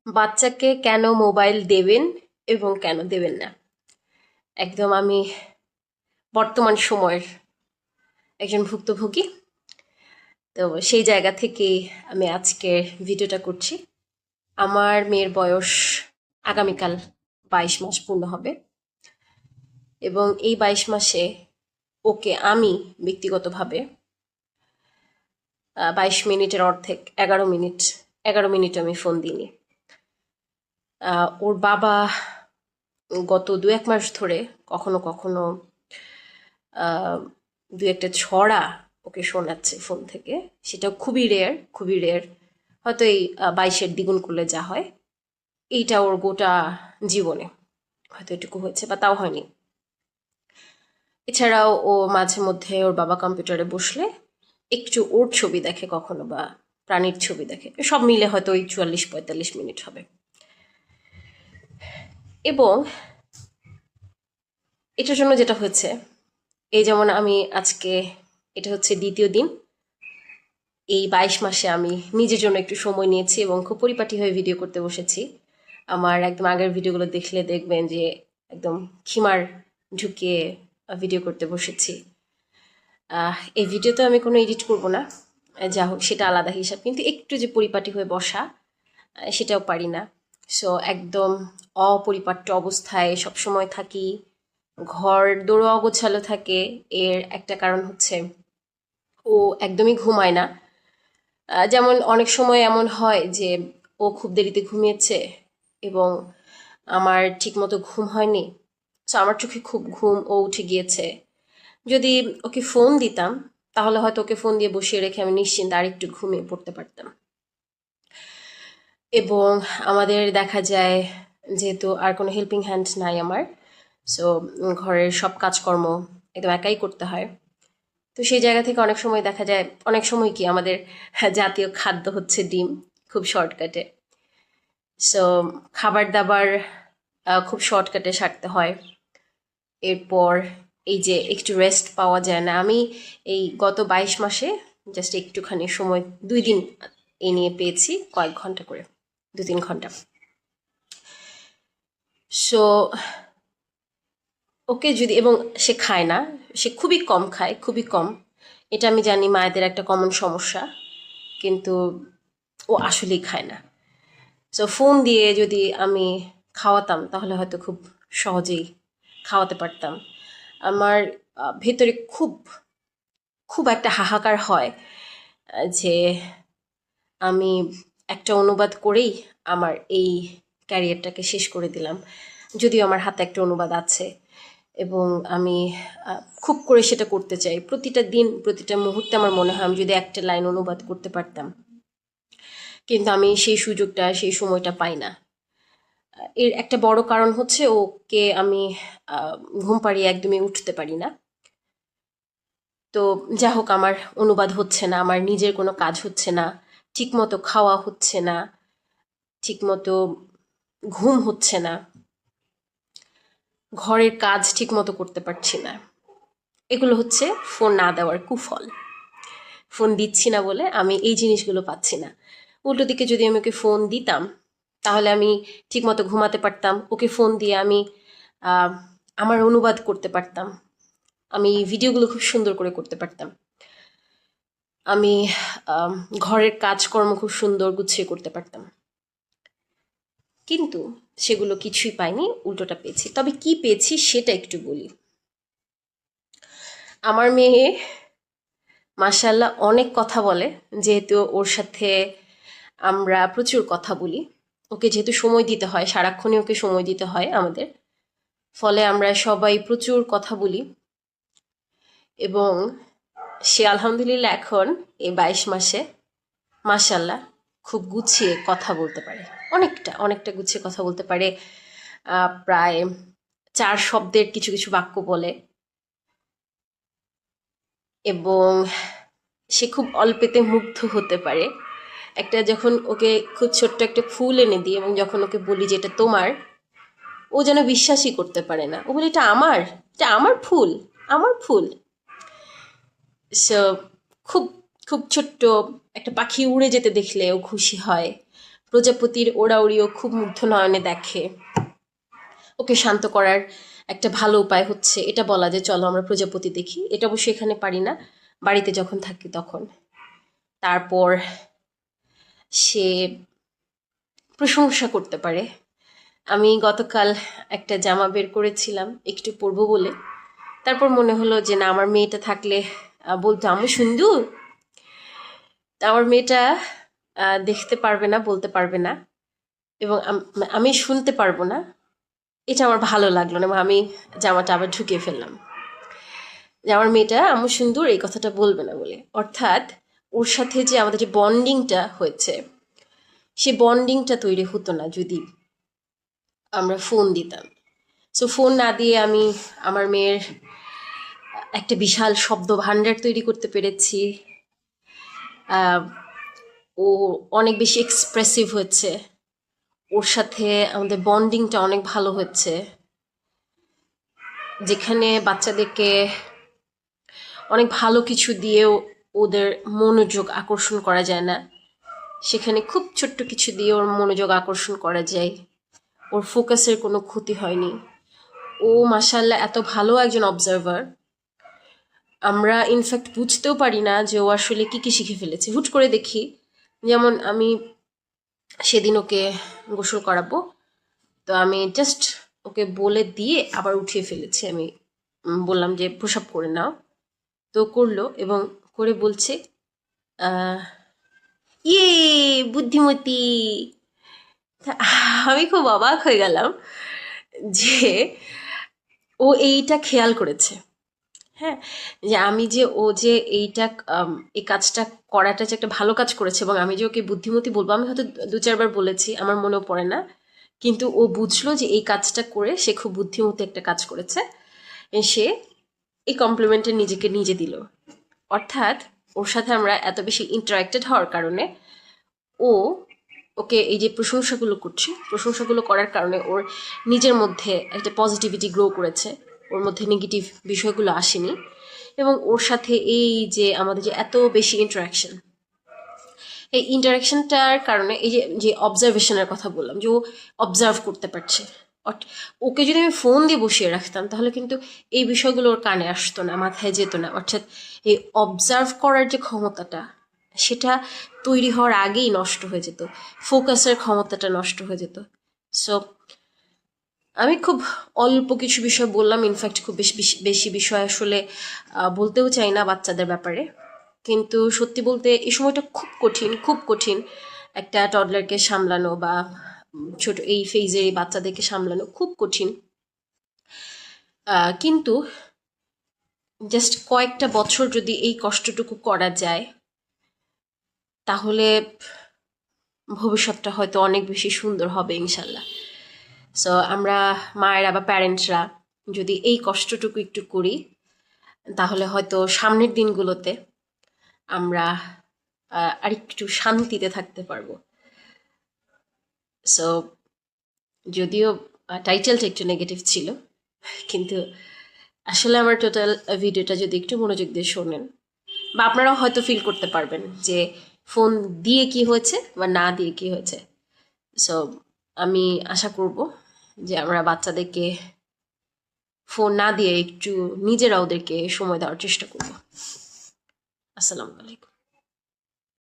বাচ্চাকে কেন মোবাইল দেবেন এবং কেন দেবেন না? একদম আমি বর্তমান সময়ের একজন ভুক্তভোগী। তো সেই জায়গা থেকেই আমি আজকের ভিডিওটা করছি। আমার মেয়ের বয়স আগামীকাল 22 মাস পূর্ণ হবে এবং এই 22 মাসে ওকে আমি ব্যক্তিগতভাবে 22 মিনিটের অর্ধেক 11 মিনিট 11 মিনিট আমি ফোন দিইনি। ওর বাবা গত 2-1 মাস ধরে কখনো কখনো দু একটা ছড়া ওকে শোনাচ্ছে ফোন থেকে। সেটা খুবই রেয়ার, হয়তো এই 22-এর দ্বিগুণ করলে যা হয়। এইটা ওর গোটা জীবনে হয়তো এটুকু হয়েছে বা তাও হয়নি। এছাড়াও ও মাঝে মধ্যে ওর বাবা কম্পিউটারে বসলে একটু ওর ছবি দেখে, কখনো বা প্রাণীর ছবি দেখে। সব মিলে হয়তো ওই 44-45 মিনিট হবে। এবং এটার জন্য যেটা হয়েছে, এই যেমন আমি আজকে, এটা হচ্ছে দ্বিতীয় দিন এই 22 মাসে আমি নিজের জন্য একটু সময় নিয়েছি এবং খুব পরিপাটি হয়ে ভিডিও করতে বসেছি। আমার একদম আগের ভিডিওগুলো দেখলে দেখবেন যে একদম খিমার ঢুকিয়ে ভিডিও করতে বসেছি। এই ভিডিওতে আমি কোনো এডিট করব না, যা হোক সেটা আলাদা হিসাব, কিন্তু একটু যে পরিপাটি হয়ে বসা সেটাও পারি না। সো একদম অপরিপাট্য অবস্থায় সবসময় থাকি, ঘর দোরও অগোছালো থাকে। এর একটা কারণ হচ্ছে ও একদমই ঘুমায় না। যেমন অনেক সময় এমন হয় যে ও খুব দেরিতে ঘুমিয়েছে এবং আমার ঠিকমতো ঘুম হয়নি। সো আমার চোখে খুব ঘুম, ও উঠে গিয়েছে। যদি ওকে ফোন দিতাম তাহলে হয়তো ওকে ফোন দিয়ে বসিয়ে রেখে আমি নিশ্চিন্তে আরেকটু ঘুমিয়ে পড়তে পারতাম। এবং আমাদের দেখা যায়, যেহেতু আর কোনো হেল্পিং হ্যান্ড নাই আমার, সো ঘরের সব কাজকর্ম একদম একাই করতে হয়। তো সেই জায়গা থেকে অনেক সময় দেখা যায়, অনেক সময় কি আমাদের জাতীয় খাদ্য হচ্ছে ডিম, খুব শর্টকাটে। সো খাবার দাবার খুব শর্টকাটে সারতে হয়। এরপর এই যে একটু রেস্ট পাওয়া যায় না। আমি এই গত 22 মাসে জাস্ট একটুখানি সময় 2 দিন এ নিয়ে পেয়েছি, কয়েক ঘন্টা করে, 2-3 ঘন্টা। সো ওকে যদি, এবং সে খায় না, সে খুবই কম খায়, খুবই কম। এটা আমি জানি মায়েদের একটা কমন সমস্যা, কিন্তু ও আসলেই খায় না। সো ফোন দিয়ে যদি আমি খাওয়াতাম তাহলে হয়তো খুব সহজেই খাওয়াতে পারতাম। আমার ভেতরে খুব খুব একটা হাহাকার হয় যে আমি একটা অনুবাদ করেই আমার এই ক্যারিয়ারটাকে শেষ করে দিলাম। যদিও আমার হাতে একটা অনুবাদ আছে এবং আমি খুব করে সেটা করতে চাই। প্রতিটা দিন, প্রতিটা মুহূর্তে আমার মনে হয় আমি যদি একটা লাইন অনুবাদ করতে পারতাম, কিন্তু আমি সেই সুযোগটা, সেই সময়টা পাই না। এর একটা বড় কারণ হচ্ছে ওকে আমি ঘুম পাড়িয়ে একদমই উঠতে পারি না। তো যা হোক, আমার অনুবাদ হচ্ছে না, আমার নিজের কোনো কাজ হচ্ছে না, ঠিকমতো খাওয়া হচ্ছে না, ঠিকমতো ঘুম হচ্ছে না, ঘরের কাজ ঠিকমতো করতে পারছি না। এগুলো হচ্ছে ফোন না দেওয়ার কুফল। ফোন দিচ্ছি না বলে আমি এই জিনিসগুলো পাচ্ছি না। উল্টো দিকে যদি আমি ওকে ফোন দিতাম তাহলে আমি ঠিকমতো ঘুমাতে পারতাম। ওকে ফোন দিয়ে আমি আমার অনুবাদ করতে পারতাম, আমি ভিডিওগুলো খুব সুন্দর করে করতে পারতাম, আমি ঘরের কাজকর্ম খুব সুন্দর গুছিয়ে করতে পারতাম। কিন্তু সেগুলো কিছুই পাইনি, উল্টোটা পেয়েছি। তবে কি পেয়েছি সেটা একটু বলি। আমার মেয়ে মাশাআল্লাহ অনেক কথা বলে, যেহেতু ওর সাথে আমরা প্রচুর কথা বলি। ওকে যেহেতু সময় দিতে হয়, সারাক্ষণই ওকে সময় দিতে হয় আমাদের, ফলে আমরা সবাই প্রচুর কথা বলি। এবং সে আলহামদুলিল্লাহ এখন এই 22 মাসে মাশাআল্লাহ খুব গুছিয়ে কথা বলতে পারে। অনেকটা অনেকটা গুছিয়ে কথা বলতে পারে। প্রায় 4 শব্দের কিছু কিছু বাক্য বলে এবং সে খুব অল্পেতে মুগ্ধ হতে পারে। একটা যখন ওকে খুব ছোট্ট একটা ফুল এনে দিই এবং যখন ওকে বলি যে এটা তোমার, ও যেন বিশ্বাসই করতে পারে না। ও বলে এটা আমার ফুল, আমার ফুল। সো খুব খুব ছোট্ট একটা পাখি উড়ে যেতে দেখলে ও খুশি হয়। প্রজাপতির ওড়াউড়িও খুব মুগ্ধ নয়নে দেখে। ওকে শান্ত করার একটা ভালো উপায় হচ্ছে এটা বলা যে চলো আমরা প্রজাপতি দেখি। এটা অবশ্যই এখানে পারি না, বাড়িতে যখন থাকি তখন। তারপর সে প্রশংসা করতে পারে। আমি গতকাল একটা জামা বের করেছিলাম একটু পরবো বলে, তারপর মনে হলো যে না, আমার মেয়েটা থাকলে বলতো আমি সুন্দর। তা আমার মেয়েটা দেখতে পারবে না, বলতে পারবে না, এবং আমি শুনতে পারবো না। এটা আমার ভালো লাগলো না এবং আমি জামাটা আবার ঢুকিয়ে ফেললাম যে আমার মেয়েটা আমি সুন্দর এই কথাটা বলবে না বলে। অর্থাৎ ওর সাথে যে আমাদের যে বন্ডিংটা হয়েছে, সে বন্ডিংটা তৈরি হতো না যদি আমরা ফোন দিতাম। সো ফোন না দিয়ে আমি আমার মেয়ের একটা বিশাল শব্দ ভাণ্ডার তৈরি করতে পেরেছি। ও অনেক বেশি এক্সপ্রেসিভ হয়েছে, ওর সাথে আমাদের বন্ডিংটা অনেক ভালো হচ্ছে। যেখানে বাচ্চাদেরকে অনেক ভালো কিছু দিয়েও ওদের মনোযোগ আকর্ষণ করা যায় না, সেখানে খুব ছোট্ট কিছু দিয়ে ওর মনোযোগ আকর্ষণ করা যায়। ওর ফোকাসের কোনো ক্ষতি হয়নি। ও মাশাআল্লাহ এত ভালো একজন অবজারভার, আমরা ইনফ্যাক্ট বুঝতেও পারি না যে ও আসলে কি কি শিখে ফেলেছে। হুট করে দেখি, যেমন আমি সেদিন ওকে গোসল করাবো, তো আমি জাস্ট ওকে বলে দিয়ে আবার উঠিয়ে ফেলেছি। আমি বললাম যে প্রসাব করে নাও, তো করলো এবং করে বলছে ইয়ে বুদ্ধিমতী। আমি খুব অবাক হয়ে গেলাম যে ও এইটা খেয়াল করেছে। হ্যাঁ, যে আমি যে ও যে এইটা এই কাজটা করাটা যে একটা ভালো কাজ করেছে, এবং আমি যে ওকে বুদ্ধিমতী বলবো, আমি হয়তো 2-4 বার বলেছি, আমার মনেও পড়ে না, কিন্তু ও বুঝলো যে এই কাজটা করে সে খুব বুদ্ধিমতী একটা কাজ করেছে। সে এই কমপ্লিমেন্টে নিজেকে নিজে দিল। অর্থাৎ ওর সাথে আমরা এত বেশি ইন্টারাক্টেড হওয়ার কারণে ও ওকে এই যে প্রশংসাগুলো করছি, প্রশংসাগুলো করার কারণে ওর নিজের মধ্যে একটা পজিটিভিটি গ্রো করেছে, ওর মধ্যে নেগেটিভ বিষয়গুলো আসেনি। এবং ওর সাথে এই যে আমাদের যে এত বেশি ইন্টারাকশন, এই ইন্টারাকশনটার কারণে এই যে যে অবজারভেশনের কথা বললাম, যে ও অবজার্ভ করতে পারছে। ওকে যদি আমি ফোন দিয়ে বসিয়ে রাখতাম তাহলে কিন্তু এই বিষয়গুলো ওর কানে আসতো না, মাথায় যেত না। অর্থাৎ এই অবজার্ভ করার যে ক্ষমতাটা, সেটা তৈরি হওয়ার আগেই নষ্ট হয়ে যেত, ফোকাসের ক্ষমতাটা নষ্ট হয়ে যেত। সো আমি খুব অল্প কিছু বিষয় বললাম, ইনফ্যাক্ট খুব বেশি বেশি বিষয় আসলে বলতেও চাই না বাচ্চাদের ব্যাপারে। কিন্তু সত্যি বলতে এই সময়টা খুব কঠিন, খুব কঠিন। একটা টডলারকে সামলানো বা ছোট এই ফেজে এই বাচ্চাদেরকে সামলানো খুব কঠিন। কিন্তু জাস্ট কয়েকটা বছর যদি এই কষ্টটুকু করা যায়, তাহলে ভবিষ্যৎটা হয়তো অনেক বেশি সুন্দর হবে ইনশাল্লাহ। সো আমরা মায়েরা বা প্যারেন্টসরা যদি এই কষ্টটুকু একটু করি, তাহলে হয়তো সামনের দিনগুলোতে আমরা আরেকটু শান্তিতে থাকতে পারবো। সো যদিও টাইটেলটা একটু নেগেটিভ ছিল, কিন্তু আসলে আমার টোটাল ভিডিওটা যদি একটু মনোযোগ দিয়ে শোনেন, বা আপনারাও হয়তো ফিল করতে পারবেন যে ফোন দিয়ে কি হয়েছে বা না দিয়ে কি হয়েছে। সো আমি আশা করব যে আমরা বাচ্চাদেরকে ফোন না দিয়ে একটু নিজেরা ওদেরকে সময় দেওয়ার চেষ্টা করব। আসসালামু আলাইকুম।